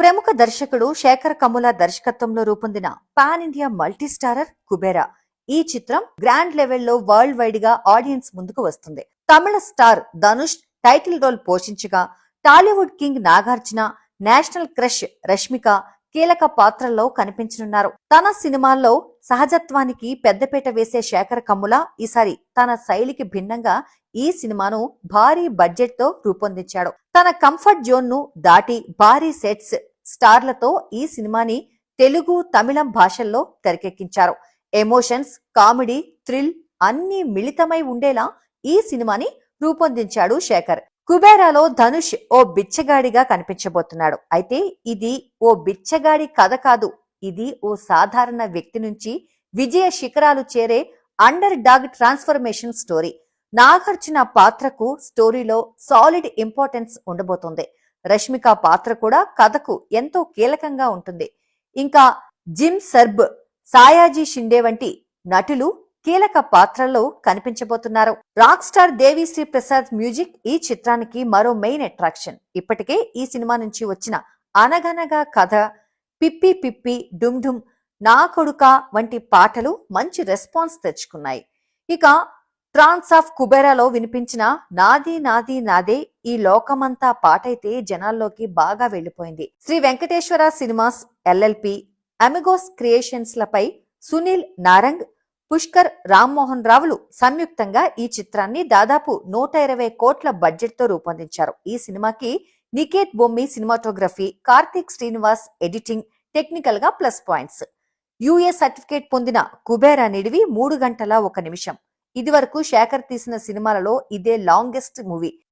ప్రముఖ దర్శకుడు శేఖర్ కమ్ముల దర్శకత్వంలో రూపొందిన pan India multi starrer Kubera. ఈ చిత్రం గ్రాండ్ లెవెల్లో వరల్డ్ వైడ్ గా ఆడియన్స్ ముందుకు వస్తుంది. Tamil star Dhanush title role పోషించగా, Tollywood king Nagarjuna, national crush Rashmika కీలక పాత్రల్లో కనిపించనున్నారు. తన సినిమాల్లో సహజత్వానికి పెద్దపీట వేసే శేఖర్ కమ్ముల ఈసారి తన శైలికి భిన్నంగా ఈ సినిమాను భారీ బడ్జెట్ తో రూపొందించాడు. తన కంఫర్ట్ జోన్ ను దాటి భారీ సెట్స్, స్టార్లతో ఈ సినిమాని తెలుగు, తమిళం భాషల్లో తెరకెక్కించారు. ఎమోషన్స్, కామెడీ, థ్రిల్ అన్నీ మిళితమై ఉండేలా ఈ సినిమాని రూపొందించాడు శేఖర్. కుబేరాలో ధనుష్ ఓ బిచ్చగాడిగా కనిపించబోతున్నాడు. అయితే ఇది ఓ బిచ్చగాడి కథ కాదు. ఇది ఓ సాధారణ వ్యక్తి నుంచి విజయ శిఖరాలు చేరే under dog transformation story. Nagarjuna పాత్రకు స్టోరీలో సాలిడ్ ఇంపార్టెన్స్ ఉండబోతోంది. రష్మిక పాత్ర కూడా కథకు ఎంతో కీలకంగా ఉంటుంది. ఇంకా జిమ్ సర్బ్, సాయాజీ షిండే వంటి నటులు కీలక పాత్రల్లో కనిపించబోతున్నారు. Rock star Devi Sri Prasad music ఈ చిత్రానికి మరో మెయిన్ అట్రాక్షన్. ఇప్పటికే ఈ సినిమా నుంచి వచ్చిన అనగనగా కథ, పిప్పి పిప్పి, డుమ్ డుమ్, నా కొడుక వంటి పాటలు మంచి రెస్పాన్స్ తెచ్చుకున్నాయి. ఇక ట్రాన్స్ ఆఫ్ కుబేరాలో వినిపించిన నాది నాది నాదే ఈ లోకమంతా పాటైతే జనాల్లోకి బాగా వెళ్లిపోయింది. Sri Venkateswara cinemas LLP, Amigos Creations లపై సునీల్ నారంగ్, పుష్కర్ రామ్మోహన్ రావులు సంయుక్తంగా ఈ చిత్రాన్ని దాదాపు 120 కోట్ల బడ్జెట్ తో రూపొందించారు. ఈ సినిమాకి Niketh Bommi cinematography, Karthik Srinivas editing technical గా ప్లస్ పాయింట్స్. యుఏ సర్టిఫికేట్ పొందిన కుబేరా నిడివి 3 గంటల 1 నిమిషం. ఇదివరకు శేఖర్ తీసిన సినిమాలలో ఇదే లాంగెస్ట్ మూవీ.